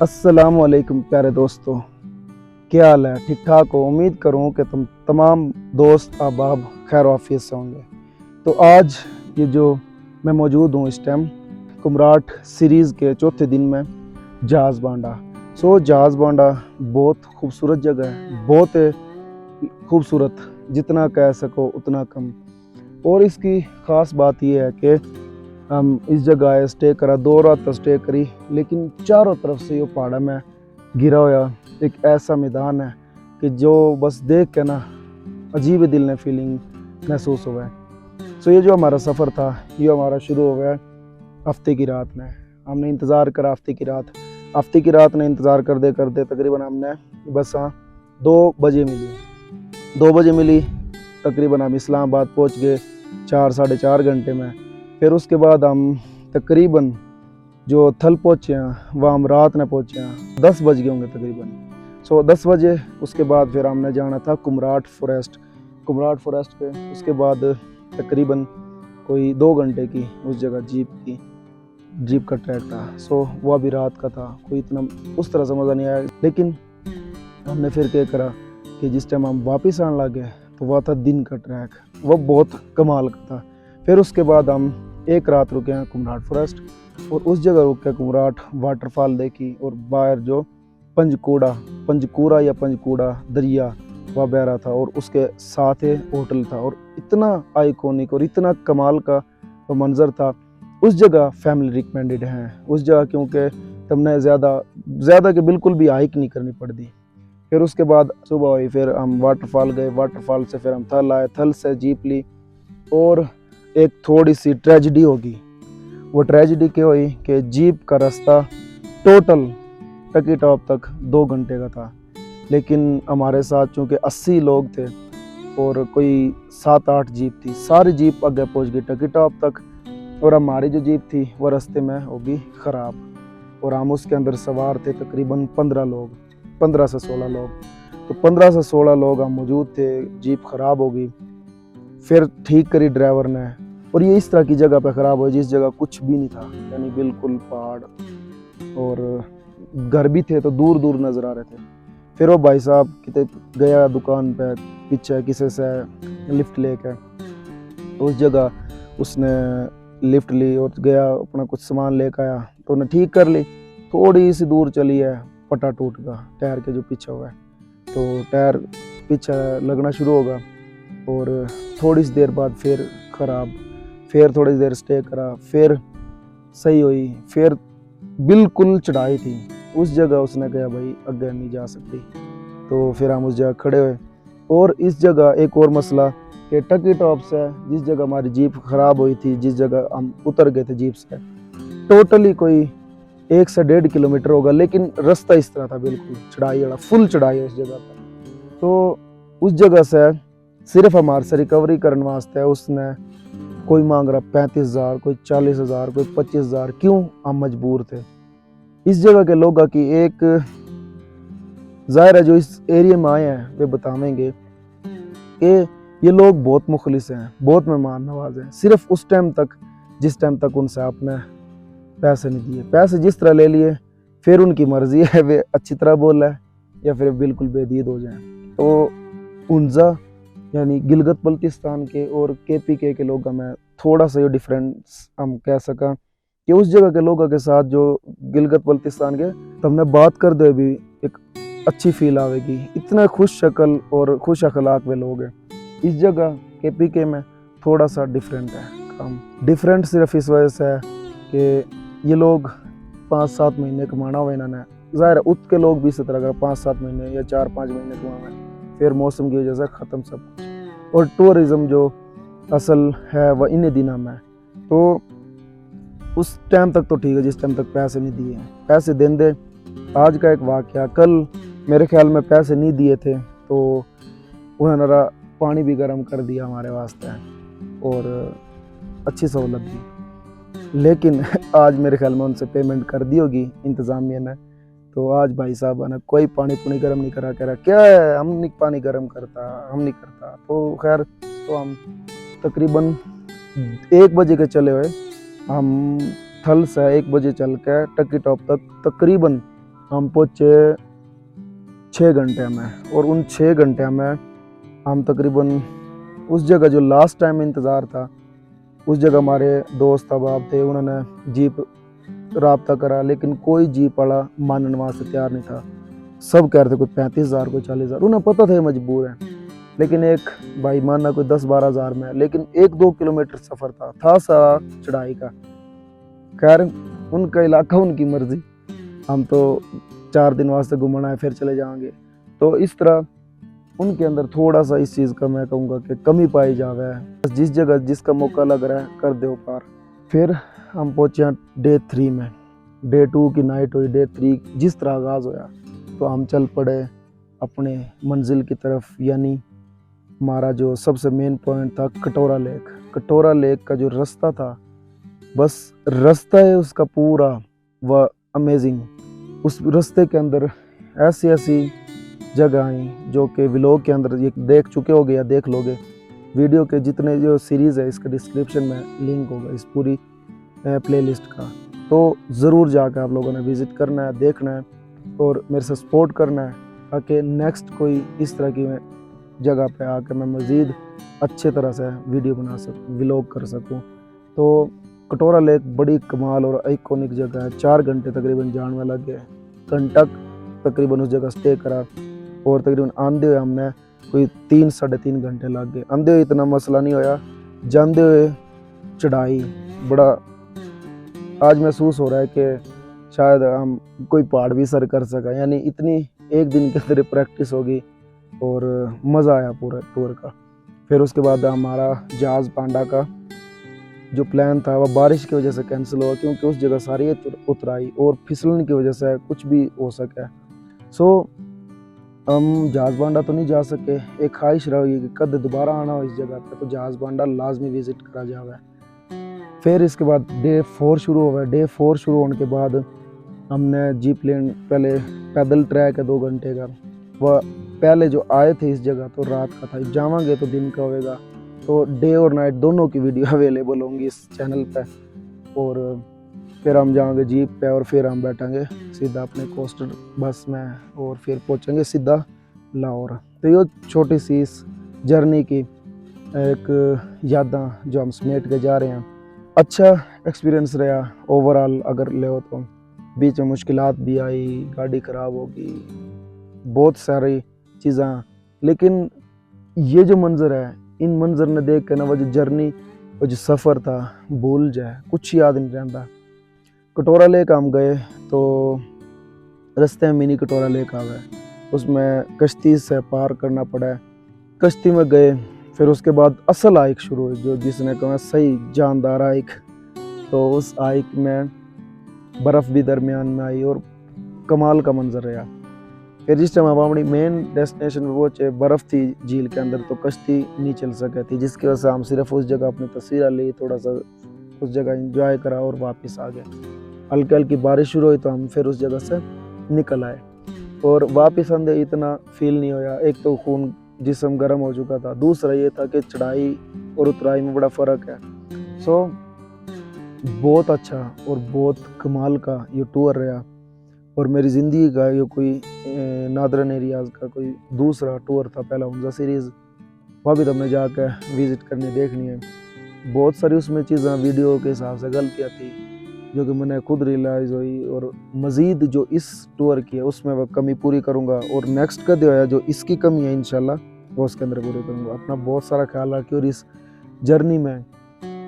अस्सलाम वालेकुम प्यारे दोस्तों, क्या हाल है? ठीक ठाक हो? उम्मीद करूँ कि तुम तमाम दोस्त अहबाब खैर आफियत से होंगे। तो आज ये जो मैं मौजूद हूँ इस टाइम कुमराट सीरीज़ के चौथे दिन में जहाज़ बांडा। जहाज़ बांडा बहुत खूबसूरत जगह है, बहुत खूबसूरत, जितना कह सको उतना कम। और इसकी ख़ास बात यह है कि हम इस जगह स्टे करा, 2 रात स्टे करी, लेकिन चारों तरफ से ये पहाड़ा में घिरा हुआ एक ऐसा मैदान है कि जो बस देख के ना अजीब ही दिल ने फीलिंग महसूस हुआ है। ये जो हमारा सफ़र था ये हमारा शुरू हो गया हफ्ते की रात में। हमने इंतज़ार करा हफ्ते की रात ने इंतज़ार करते करते तकरीबन हमने बस 2 बजे मिली 2 बजे मिली तकरीबन हम इस्लामाबाद पहुंच गए 4 साढ़े 4 घंटे में। फिर उसके बाद हम तकरीबन जो थल पहुँचे हैं वह हम रात में पहुँचे हैं, 10 बज गए होंगे तकरीबन। 10 बजे उसके बाद फिर हमने जाना था कुमराट फॉरेस्ट के। उसके बाद तकरीबन कोई 2 घंटे की उस जगह जीप का ट्रैक था। वह भी रात का था, कोई इतना उस तरह से मज़ा नहीं आया। लेकिन हमने फिर क्या करा कि जिस टाइम हम वापस आने लगे तो वह था दिन का ट्रैक, वह बहुत कमाल का था। फिर उसके बाद हम एक रात रुके हैं कुमराट फॉरेस्ट और उस जगह रुक के कुमराट वाटरफॉल देखी और बाहर जो पंजकूड़ा दरिया वह बह रहा था और उसके साथ ही होटल था और इतना आइकॉनिक और इतना कमाल का मंजर था। उस जगह फैमिली रिकमेंडेड है उस जगह, क्योंकि तुमने ज़्यादा के बिल्कुल भी हाइक नहीं करनी पड़ती। फिर उसके बाद सुबह हुई, फिर हम वाटरफॉल गए, वाटरफॉल से फिर हम थल आए, थल से जीप ली। और एक थोड़ी सी ट्रेजिडी होगी, वो ट्रेजिडी क्या हुई कि जीप का रास्ता टोटल टकी टॉप तक 2 घंटे का था, लेकिन हमारे साथ चूँकि 80 लोग थे और कोई 7-8 जीप थी, सारी जीप आगे पहुंच गई टकी टॉप तक और हमारी जो जीप थी वो रास्ते में होगी ख़राब और हम उसके अंदर सवार थे तकरीबन 15 से 16 लोग। तो 15 से 16 लोग हम मौजूद थे, जीप ख़राब हो गई। फिर ठीक करी ड्राइवर ने, और ये इस तरह की जगह पे ख़राब हुई जिस जगह कुछ भी नहीं था, यानी बिल्कुल पहाड़ और घर भी थे तो दूर दूर नज़र आ रहे थे। फिर वो भाई साहब कितने गया दुकान पे पीछे किसी से लिफ्ट लेके, तो उस जगह उसने लिफ्ट ली और गया अपना कुछ सामान लेकर आया तो उन्हें ठीक कर ली। थोड़ी सी दूर चली है, पटा टूट गया टायर के जो पीछे हुआ है, तो टायर पीछे लगना शुरू होगा और थोड़ी सी देर बाद फिर ख़राब। फिर थोड़ी देर स्टे करा, फिर सही हुई, फिर बिल्कुल चढ़ाई थी उस जगह। उसने कहा भाई आगे नहीं जा सकती, तो फिर हम उस जगह खड़े हुए। और इस जगह एक और मसला कि टकी टॉप से जिस जगह हमारी जीप ख़राब हुई थी, जिस जगह हम उतर गए थे जीप से, टोटली कोई 1 से 1.5 किलोमीटर होगा, लेकिन रास्ता इस तरह था बिल्कुल चढ़ाई वाला, फुल चढ़ाई है उस जगह पर। तो उस जगह से सिर्फ हमारे से रिकवरी करने वास्ते उसने कोई मांग रहा 35,000, कोई 40,000, कोई 25,000। क्यों? हम मजबूर थे। इस जगह के लोगों की एक ज़ाहिर है जो इस एरिया में आए हैं वे बतावेंगे कि ये लोग बहुत मुखलिस हैं, बहुत मेहमान नवाज हैं। सिर्फ उस टाइम तक जिस टाइम तक उनसे आपने पैसे नहीं दिए, पैसे जिस तरह ले लिए फिर उनकी मर्जी है वे अच्छी तरह बोल है या फिर बिल्कुल बेदीद हो जाए। तो उनजा यानी गिलगित बल्तिस्तान के और KPK के लोगों में थोड़ा सा ये डिफरेंस हम कह सका कि उस जगह के लोगों के साथ जो गिलगित बल्तिस्तान के, तो हमने बात कर दे भी एक अच्छी फील आवेगी। इतना खुश शक्ल और खुश अखलाक वे लोग हैं। इस जगह KPK में थोड़ा सा डिफरेंट है काम। डिफरेंट सिर्फ इस वजह से है कि ये लोग 5-7 महीने कमाना हुआ इन्होंने, ज़ाहिर है उत के लोग भी इसी तरह अगर 5-7 महीने या 4-5 महीने कमाना, फिर मौसम की वजह से ख़त्म सब कुछ। और टूरिज़म जो असल है वह इन्हीं दिनों में, तो उस टाइम तक तो ठीक है जिस टाइम तक पैसे नहीं दिए हैं। पैसे दें दे। आज का एक वाक़या, कल मेरे ख्याल में पैसे नहीं दिए थे तो उन्होंने पानी भी गर्म कर दिया हमारे वास्ते और अच्छी सहूलत दी, लेकिन आज मेरे ख्याल में उनसे पेमेंट कर दी होगी इंतज़ामिया ने, तो आज भाई साहब ने कोई पानी पुनी गर्म नहीं करा, कह रहा क्या है हम नहीं पानी गर्म करता, हम नहीं करता। तो खैर, तो हम तकरीबन 1 बजे के चले हुए, हम थल से 1 बजे चल के टकी टॉप तक तकरीबन हम पहुँचे 6 घंटे में, और उन 6 घंटे में हम तकरीबन उस जगह जो लास्ट टाइम इंतज़ार था, उस जगह हमारे दोस्त अहबाब थे, उन्होंने जीप राब्ता करा, लेकिन कोई जीप वाला मानने वास्ते तैयार नहीं था। सब कह रहे थे कोई 35,000 कोई 40,000, उन्हें पता था ये मजबूर है, लेकिन एक भाई मानना कोई 10-12 हज़ार में, लेकिन 1-2 किलोमीटर सफ़र था सारा चढ़ाई का। खैर उनका इलाका, उनकी मर्जी, हम तो 4 दिन वास्ते घूमना है, फिर चले जाएंगे। तो इस तरह उनके अंदर थोड़ा सा इस चीज़ का मैं कहूँगा कि कमी पाई जावे है। बस जिस जगह जिसका मौका लग रहा है कर दो पार। फिर हम पहुँचे डे 3 में। डे 2 की नाइट हुई, डे 3 जिस तरह आगाज़ होया तो हम चल पड़े अपने मंजिल की तरफ, यानी हमारा जो सबसे मेन पॉइंट था कटोरा लेक। कटोरा लेक का जो रास्ता था, बस रास्ता है उसका पूरा वह अमेजिंग। उस रास्ते के अंदर ऐसी ऐसी जगह आई जो कि व्लॉग के अंदर ये देख चुके होगे या देख लोगे। वीडियो के जितने जो सीरीज़ है इसका डिस्क्रिप्शन में लिंक होगा इस पूरी प्लेलिस्ट का, तो ज़रूर जाकर आप लोगों ने विज़िट करना है, देखना है और मेरे से सपोर्ट करना है, ताकि नेक्स्ट कोई इस तरह की जगह पे आकर मैं मज़ीद अच्छे तरह से वीडियो बना सकूँ, व्लॉग कर सकूँ। तो कटोरा लेक बड़ी कमाल और आइकॉनिक जगह है। 4 घंटे तकरीबन जाने में लग गए, घंटा तकरीबन उस जगह स्टे करा, और तकरीबन आंधे हुए हमने कोई 3-3.5 घंटे लग गए। आंधे हुए इतना मसला नहीं होया, जाते हुए चढ़ाई बड़ा आज महसूस हो रहा है कि शायद हम कोई पहाड़ भी सर कर सका, यानी इतनी एक दिन के अंदर प्रैक्टिस होगी और मज़ा आया पूरा टूर का। फिर उसके बाद हमारा जहाज़ पांडा का जो प्लान था वह बारिश की वजह से कैंसिल हुआ, क्योंकि उस जगह सारी उतराई और फिसलन की वजह से कुछ भी हो सके। सो हम जहाज़ बांडा तो नहीं जा सके। एक ख्वाहिश रही कि कद दोबारा आना हो इस जगह पे तो जहाज़ बांडा लाजमी विज़िट करा जावे। फिर इसके बाद डे 4 शुरू हुआ। डे 4 शुरू होने के बाद हमने जीप लेन, पहले पैदल ट्रैक है 2 घंटे का, वह पहले जो आए थे इस जगह तो रात का था, जावांगे तो दिन का होएगा। तो डे और नाइट दोनों की वीडियो अवेलेबल होंगी इस चैनल पे। और फिर हम जाएंगे जीप पे और फिर हम बैठेंगे सीधा अपने कोस्टर बस में और फिर पहुंचेंगे सीधा लाहौर। तो ये छोटी सी इस जर्नी की एक यादां जो हम समेट के जा रहे हैं। अच्छा एक्सपीरियंस रहा ओवरऑल अगर ले हो तो। बीच में मुश्किलात भी आई, गाड़ी ख़राब होगी, बहुत सारी चीज़ें, लेकिन ये जो मंज़र है, इन मंज़र ने देख के ना वो जो जर्नी, वो जो सफ़र था भूल जाए, कुछ याद नहीं रहता। कटोरा लेक हम गए तो रास्ते में मिनी कटोरा लेक आ गए, उसमें कश्ती से पार करना पड़ा। कश्ती में गए, फिर उसके बाद असल हाइक शुरू हुई, जो जिसने कहा सही जानदार हाइक। तो उस हाइक में बर्फ़ भी दरमियान में आई और कमाल का मंजर रहा। फिर जिस टाइम हम अपनी मेन डेस्टिनेशन पे पहुंचे, बर्फ़ थी झील के अंदर, तो कश्ती नहीं चल सकी थी, जिसकी वजह से हम सिर्फ उस जगह अपनी तस्वीर ली, थोड़ा सा उस जगह एंजॉय करा और वापस आ गए। हल्की हल्की बारिश शुरू हुई तो हम फिर उस जगह से निकल आए और वापस आंदे इतना फील नहीं होया। एक तो खून जिस्म गर्म हो चुका था, दूसरा ये था कि चढ़ाई और उतराई में बड़ा फ़र्क है। सो बहुत अच्छा और बहुत कमाल का ये टूर रहा और मेरी ज़िंदगी का ये कोई नादरन एरियाज़ का कोई दूसरा टूर था। पहला उनका सीरीज़, वह भी तुमने जाकर विज़िट करनी देखनी है। बहुत सारी उसमें चीज़ें वीडियो के हिसाब से गलतियाँ थी जो कि मैंने खुद रियलाइज़ हुई, और मज़ीद जो इस टूर की है उसमें वह कमी पूरी करूँगा, और नेक्स्ट का जो है जो इसकी कमी है इंशाल्लाह वो उसके अंदर पूरी करूँगा। अपना बहुत सारा ख्याल रखिए और इस जर्नी में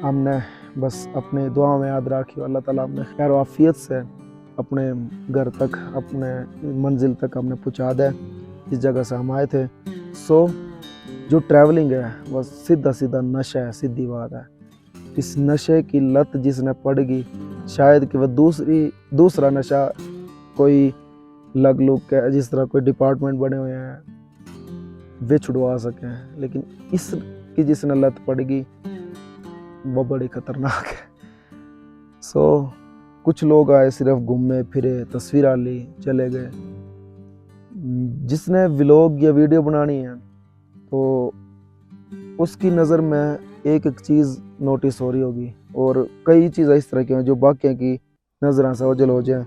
हमने बस अपने दुआ में याद रखिए अल्लाह ताला हमने खैर आफियत से अपने घर तक, अपने मंजिल तक हमने पहुँचा दे इस जगह से हम आए थे। सो जो ट्रैवलिंग है वह सीधा सीधा नशा है, सीधी बात है। इस नशे की लत जिसने पड़ गई, शायद कि वह दूसरा नशा कोई लग लुग के जिस तरह कोई डिपार्टमेंट बने हुए हैं वे छुड़वा सकें, लेकिन इसकी जिसने लत पड़ गई वो बड़ी खतरनाक है। सो कुछ लोग आए, सिर्फ घूमे फिरे, तस्वीर ली, चले गए। जिसने व्लॉग या वीडियो बनानी है तो उसकी नज़र में एक एक चीज़ नोटिस हो रही होगी, और कई चीज़ें इस तरह की हैं जो बाकियों की नज़रों से ओझल हो जाए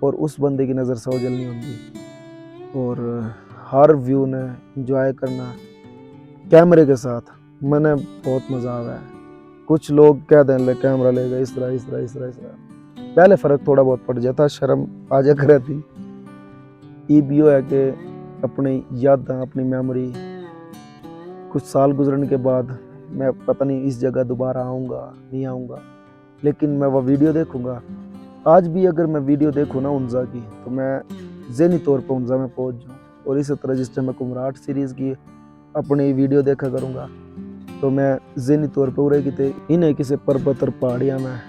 और उस बंदे की नज़र से ओझल नहीं होती। और हर व्यू ने इंजॉय करना कैमरे के साथ मैंने बहुत मज़ा आया है। कुछ लोग कह दें ले कैमरा ले गए इस तरह पहले फ़र्क थोड़ा बहुत पड़ जाता, शर्म आ जा कर थी। ईबीओ है कि अपनी यादें अपनी मेमोरी कुछ साल गुजरने के बाद मैं पता नहीं इस जगह दोबारा आऊँगा नहीं आऊँगा, लेकिन मैं वह वीडियो देखूँगा। आज भी अगर मैं वीडियो देखूँ ना उनजा की, तो मैं ज़हनी तौर पर उनजा में पहुँच जाऊँ। और इसी तरह जिस टाइम मैं कुमराट सीरीज़ की अपनी वीडियो देखा करूँगा, तो मैं ज़हनी तौर पर उरे किते इन्हें किसी पर्वत और पहाड़ियाँ में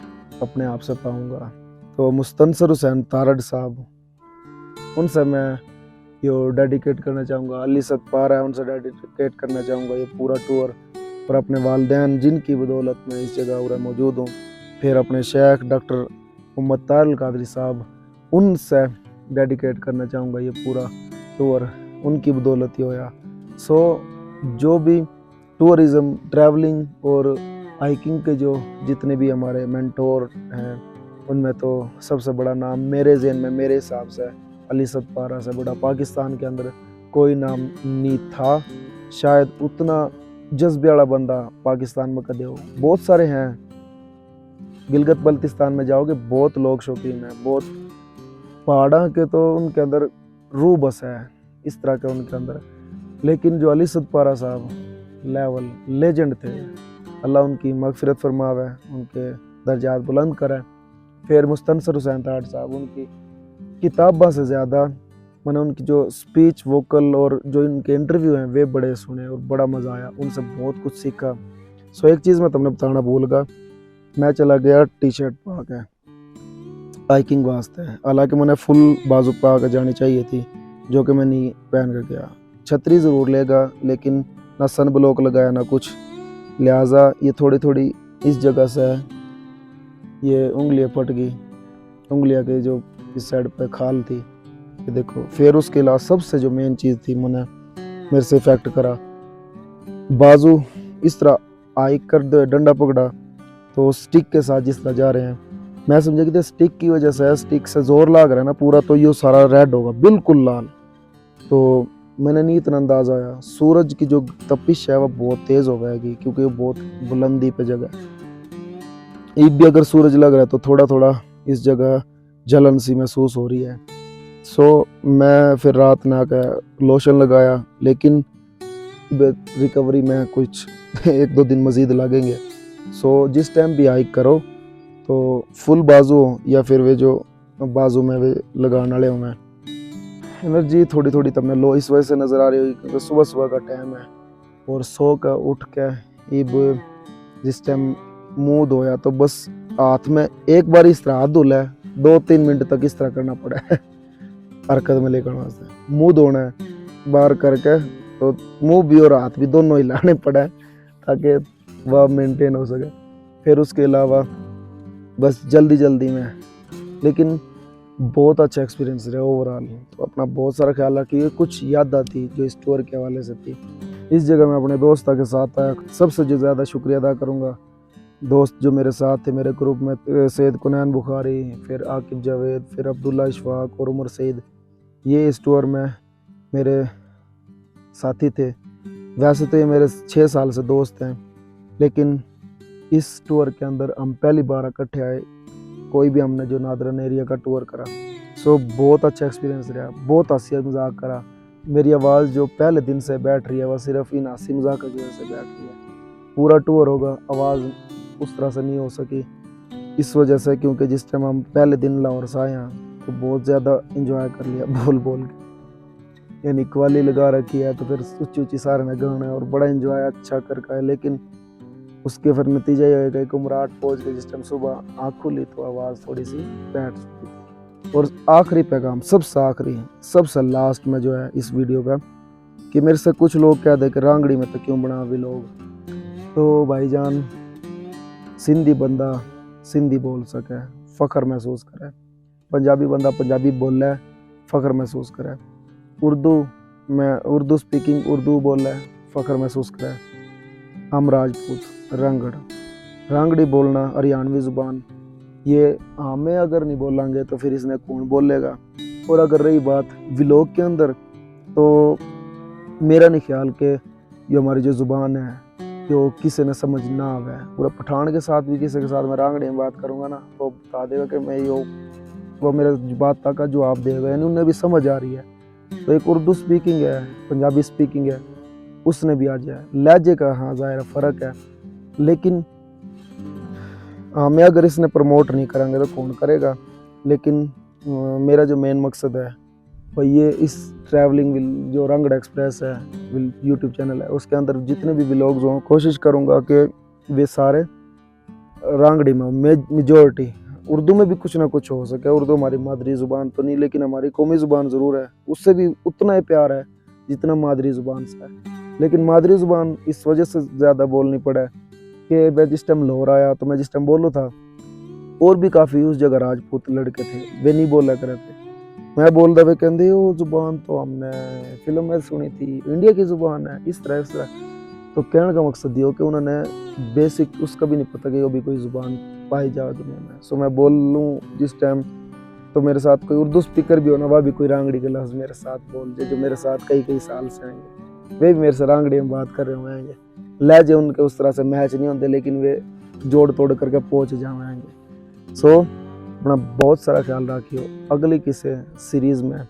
अपने आप से पाऊँगा। तो मुस्तनसर हुसैन तारड़ साहब, उनसे मैं यो डेडिकेट करना चाहूँगा। अली सतपारा है, उनसे डेडिकेट करना चाहूँगा ये पूरा टूर। और अपने वालिदैन जिनकी बदौलत मैं इस जगह उरे मौजूद हूँ। फिर अपने शेख डॉक्टर मोहम्मद तारुल कादरी साहब, उनसे डेडिकेट करना चाहूँगा ये पूरा टूर, उनकी बदौलत ही होया। सो जो भी टूरिज़म ट्रैवलिंग और हाइकिंग के जो जितने भी हमारे मेंटोर हैं, उनमें तो सबसे बड़ा नाम मेरे ज़हन में मेरे हिसाब से अली सतपारा से बड़ा पाकिस्तान के अंदर कोई नाम नहीं था। शायद उतना जज्बे वाला बंदा पाकिस्तान में कदे हो। बहुत सारे हैं, गिलगित बल्तिस्तान में जाओगे बहुत लोग शौकीन हैं, बहुत पहाड़ा के तो उनके अंदर रूह बस है इस तरह के उनके अंदर। लेकिन जो अली सतपारा साहब लेवल लेजेंड थे, अल्लाह उनकी मगफिरत फरमावे, उनके दर्जात बुलंद करे। फिर मुस्तनसर हुसैन तारड़ साहब, उनकी किताबा से ज़्यादा मैंने उनकी जो स्पीच वोकल और जो इनके इंटरव्यू हैं वे बड़े सुने और बड़ा मज़ा आया, उनसे बहुत कुछ सीखा। सो एक चीज़ मैं तुमने बताना भूल गया, मैं चला गया टी शर्ट पा के हाइकिंग वास्ते, हालांकि मैंने फुल बाजू पा के जानी चाहिए थी, जो कि मैं नहीं पहन कर गया। छतरी ज़रूर लेगा, लेकिन ना सन ब्लॉक लगाया ना कुछ, लिहाजा ये थोड़ी थोड़ी इस जगह से ये उंगलियाँ फट गई, उंगलियाँ के जो इस साइड पे खाल थी ये देखो। फिर उसके अलावा सबसे जो मेन चीज़ थी मेरे से इफेक्ट करा, बाजू इस तरह हाइक कर दे डंडा पकड़ा तो स्टिक के साथ जिस तरह जा रहे हैं, मैं समझा कि स्टिक की वजह से स्टिक से जोर लाग रहा है ना पूरा, तो ये सारा रेड होगा बिल्कुल लाल। तो मैंने नहीं इतना अंदाज़ा आया, सूरज की जो तपिश है वह बहुत तेज़ हो जाएगी क्योंकि वो बहुत बुलंदी पे जगह है। भी अगर सूरज लग रहा है तो थोड़ा थोड़ा इस जगह जलन सी महसूस हो रही है। सो मैं फिर रात में आकर लोशन लगाया, लेकिन रिकवरी में कुछ 1-2 दिन मज़ीद लगेंगे। सो जिस टाइम भी हाइक करो तो फुल बाजू या फिर वे जो बाजू में वे लगाने वाले होंगे, एनर्जी थोड़ी थोड़ी तब में लो इस वजह से नज़र आ रही होगी क्योंकि सुबह सुबह का टाइम है। और सो का उठ के इब जिस टाइम मुँह धोया तो बस हाथ में एक बार इस तरह हाथ धुला है, 2-3 मिनट तक इस तरह करना पड़ा है हरकत में लेकर वास्ते। मुँह धोना है बाहर करके तो मुँह भी और हाथ भी दोनों हिलाने पड़ा है ताकि वह मेंटेन हो सके। फिर उसके अलावा बस जल्दी में, लेकिन बहुत अच्छा एक्सपीरियंस रहा ओवरऑल। तो अपना बहुत सारा ख्याल रखिए। कुछ याद आती जो इस टूर के हवाले से थी, इस जगह मैं अपने दोस्तों के साथ आया। सबसे जो ज़्यादा शुक्रिया अदा करूँगा दोस्त जो मेरे साथ थे मेरे ग्रुप में, सैयद कुनैन बुखारी, फिर आकिब जावेद, फिर अब्दुल्ला इशफाक और उमर सईद, ये इस टूर में मेरे साथी थे। वैसे तो ये मेरे 6 साल से दोस्त हैं, लेकिन इस टूर के अंदर हम पहली बार इकट्ठे आए, कोई भी हमने जो नादरन एरिया का टूर करा। सो बहुत अच्छा एक्सपीरियंस रहा, बहुत हंसी मजाक करा। मेरी आवाज़ जो पहले दिन से बैठ रही है वह सिर्फ इन हंसी मजाक की वजह से बैठ रही है। पूरा टूर होगा आवाज़ उस तरह से नहीं हो सकी इस वजह से क्योंकि जिस टाइम हम पहले दिन लाहौर से आए हैं तो बहुत ज़्यादा इंजॉय कर लिया बोल के, यानी कवाली लगा रखी है तो फिर ऊँची सारे ने गाना और बड़ा इंजॉय अच्छा करके है। लेकिन उसके फिर नतीजा ये होगा कि कुमराट पहुँच गए जिस टाइम सुबह आँख खुली तो आवाज़ थोड़ी सी बैठ चुकी थी। और आखिरी पैगाम सबसे आखिरी सबसे लास्ट में जो है इस वीडियो का, कि मेरे से कुछ लोग कह दे कि रांगड़ी में तो क्यों बना भी लोग, तो भाईजान सिंधी बंदा सिंधी बोल सके फ़ख्र महसूस करे, पंजाबी बंदा पंजाबी बोले फ़ख्र महसूस करे, उर्दू स्पीकिंग उर्दू बोले फ़ख्र महसूस करे। हम राजपूत रांगड़ी बोलना हरियाणवी ज़ुबान ये हमें अगर नहीं बोलेंगे तो फिर इसने कौन बोलेगा। और अगर रही बात व्लॉग के अंदर, तो मेरा नहीं ख्याल कि ये हमारी जो ज़ुबान है जो किसी ने समझ ना आवे। पूरा पठान के साथ भी किसी के साथ मैं रांगड़ी में बात करूँगा ना, तो बता देगा कि मैं यो वो मेरे बात का जवाब देगा, यानी उन्हें भी समझ आ रही है। तो एक उर्दू स्पीकिंग है, पंजाबी स्पीकिंग है, उसने भी आ जाए। लहजे का हाँ ज़ाहिर फ़र्क है, लेकिन हमें अगर इसने प्रमोट नहीं करेंगे तो कौन करेगा। लेकिन मेरा जो मेन मकसद है वो ये, इस ट्रैवलिंग जो रांगड़ा एक्सप्रेस है यूट्यूब चैनल है, उसके अंदर जितने भी व्लॉग्स हों कोशिश करूँगा कि वे सारे रांगड़ी में, मेजॉरिटी उर्दू में भी कुछ ना कुछ हो सके। उर्दू हमारी मादरी ज़ुबान तो नहीं, लेकिन हमारी कौमी ज़ुबान ज़रूर है, उससे भी उतना ही प्यार है जितना मादरी ज़ुबान से है। लेकिन मादरी ज़ुबान इस वजह से ज़्यादा बोलनी पड़े कि मैं जिस टाइम लाहौर आया तो मैं जिस टाइम बोलूँ था, और भी काफ़ी उस जगह राजपूत लड़के थे, वे नहीं बोला करे थे। मैं बोलता वे कहते वो ज़ुबान तो हमने फिल्म में सुनी थी, इंडिया की ज़ुबान है, इस तरह से। तो कहने का मकसद ये हो कि उन्होंने बेसिक उसका भी नहीं पता कि वो भी कोई ज़ुबान पाई जाए दुनिया में। सो मैं बोल लूँ जिस टाइम, तो मेरे साथ कोई उर्दू स्पीकर भी हो ना, वह भी कोई रांगड़ी के लफ्ज़ मेरे साथ बोल दे, जो मेरे साथ कई साल से आएंगे, वे भी मेरे से रांगड़ी में बात कर रहे होंगे। लहजे उनके उस तरह से मैच नहीं होते, लेकिन वे जोड़ तोड़ करके पहुँच जाएंगे। सो अपना बहुत सारा ख्याल रखियो। अगले किसी सीरीज़ में,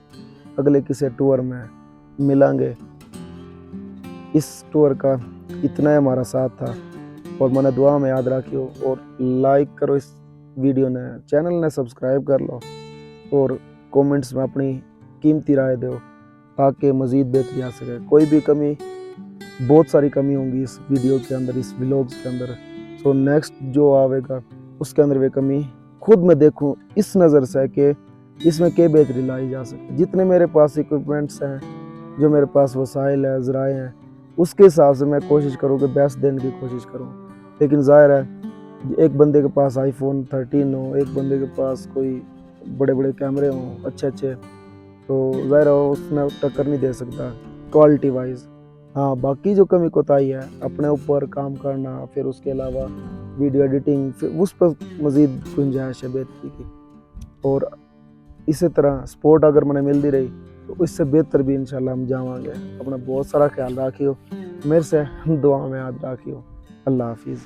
अगले किसी टूर में मिलेंगे। इस टूर का इतना ही हमारा साथ था, और मैंने दुआ में याद रखियो। और लाइक करो इस वीडियो ने, चैनल ने सब्सक्राइब कर लो, और कमेंट्स में अपनी कीमती राय दो ताकि मज़ीद बेहतरी आ सके। कोई भी कमी, बहुत सारी कमी होंगी इस वीडियो के अंदर, इस व्लॉग्स के अंदर। सो नेक्स्ट जो आवेगा उसके अंदर वे कमी खुद मैं देखूं इस नज़र से कि इसमें क्या बेहतरी लाई जा सके। जितने मेरे पास इक्विपमेंट्स हैं, जो मेरे पास वसाइल है, ज़राए हैं, उसके हिसाब से मैं कोशिश करूँ कि बेस्ट देने की कोशिश करूँ। लेकिन ज़ाहिर है, एक बंदे के पास iPhone 13 हो, एक बंदे के पास कोई बड़े बड़े कैमरे हों अच्छे, तो ज़ाहिर है उसमें टक्कर नहीं दे सकता क्वालिटी वाइज। हाँ, बाकी जो कमी कोताही है, अपने ऊपर काम करना, फिर उसके अलावा वीडियो एडिटिंग, फिर उस पर मज़ीद गुंजाइश है बेहतरी की। और इसी तरह सपोर्ट अगर मैंने मिलती रही तो इससे बेहतर भी इंशाल्लाह हम जावांगे। अपना बहुत सारा ख्याल रखियो, मेरे से दुआ में याद रखियो। अल्लाह हाफिज़।